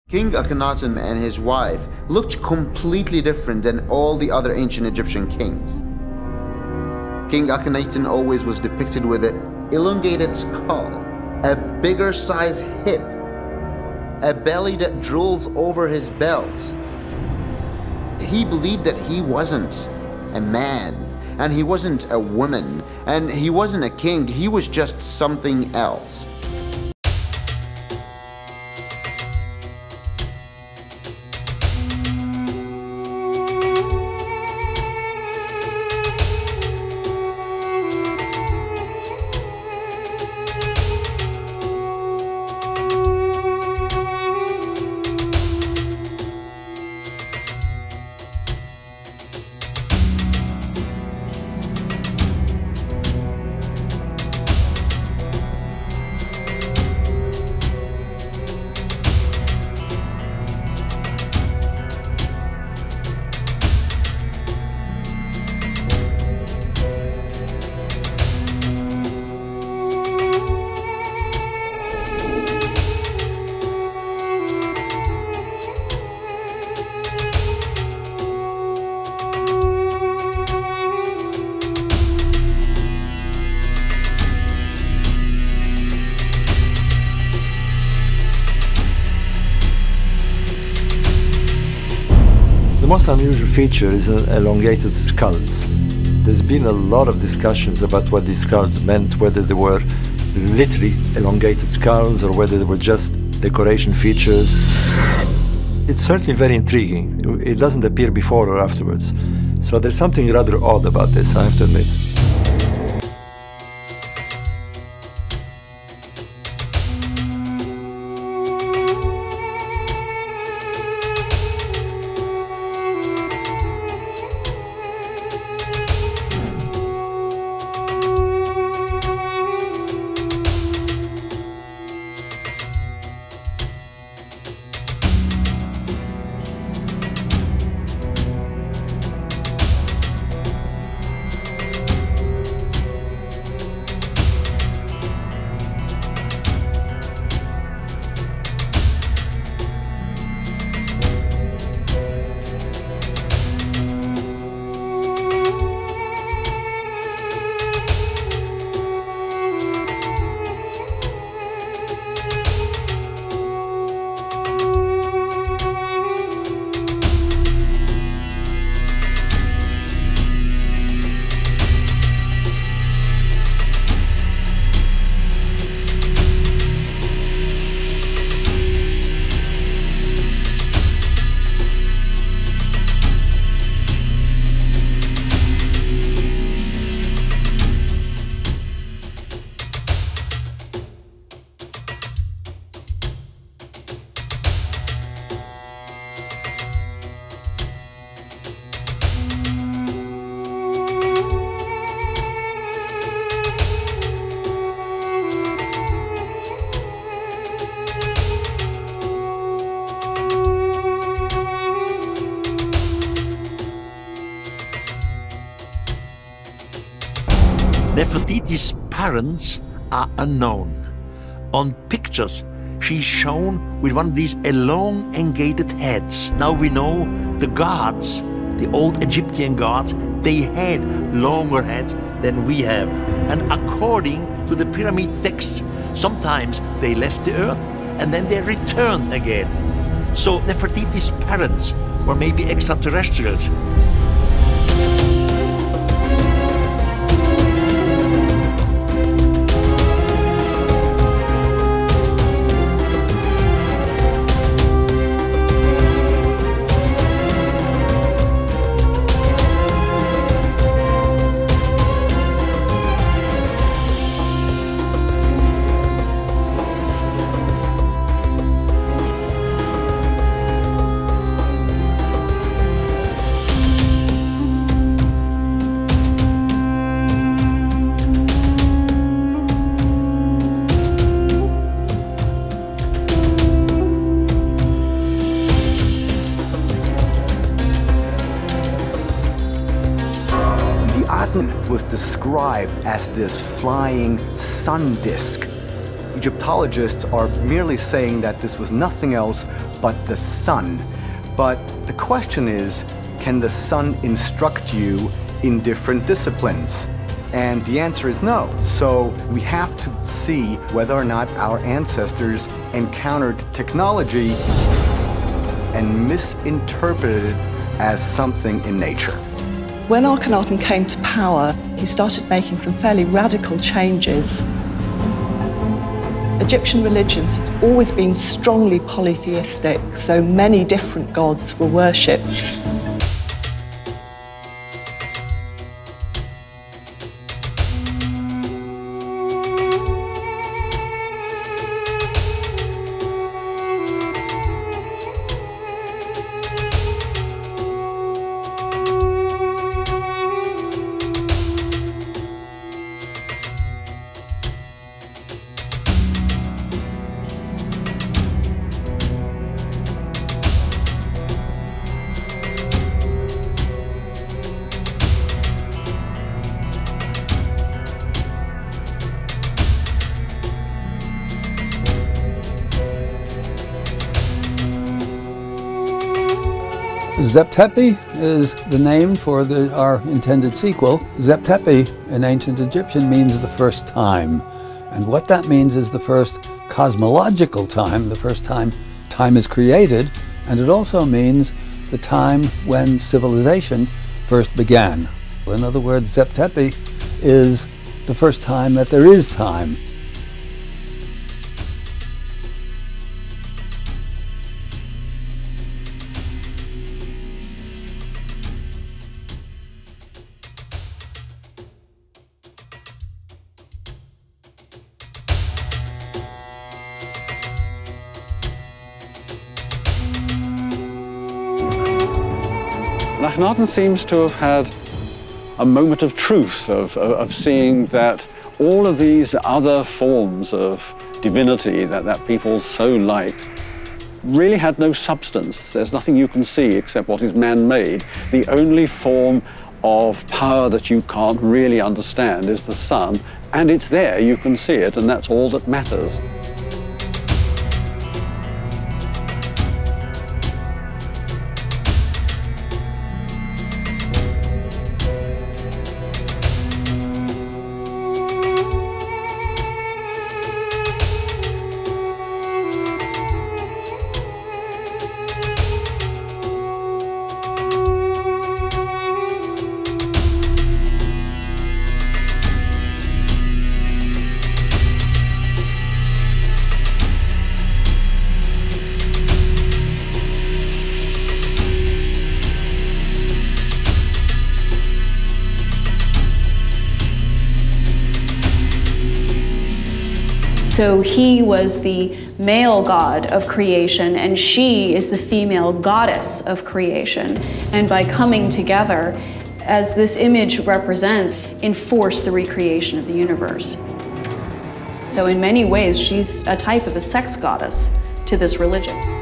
King Akhenaten and his wife looked completely different than all the other ancient Egyptian kings. King Akenaten always was depicted with an elongated skull, a bigger size hip, a belly that drools over his belt. He believed that he wasn't a man, and he wasn't a woman, and he wasn't a king, he was just something else. The most unusual feature is elongated skulls. There's been a lot of discussions about what these skulls meant, whether they were literally elongated skulls or whether they were just decoration features. It's certainly very intriguing. It doesn't appear before or afterwards. So there's something rather odd about this, I have to admit. Nefertiti's parents are unknown. On pictures, she's shown with one of these elongated heads. Now we know the gods, the old Egyptian gods, they had longer heads than we have. And according to the pyramid texts, sometimes they left the earth and then they returned again. So Nefertiti's parents were maybe extraterrestrials. Aten was described as this flying sun disk. Egyptologists are merely saying that this was nothing else but the sun. But the question is, can the sun instruct you in different disciplines? And the answer is no. So we have to see whether or not our ancestors encountered technology and misinterpreted it as something in nature. When Akhenaten came to power, he started making some fairly radical changes. Egyptian religion had always been strongly polytheistic, so many different gods were worshipped. Zep Tepi is the name for our intended sequel. Zep Tepi in ancient Egyptian means the first time. And what that means is the first cosmological time, the first time time is created, and it also means the time when civilization first began. In other words, Zep Tepi is the first time that there is time. Akhenaten seems to have had a moment of truth, of seeing that all of these other forms of divinity that people so liked really had no substance. There's nothing you can see except what is man-made. The only form of power that you can't really understand is the sun, and it's there, you can see it, and that's all that matters. So he was the male god of creation, and she is the female goddess of creation. And by coming together, as this image represents, enforce the recreation of the universe. So in many ways, she's a type of a sex goddess to this religion.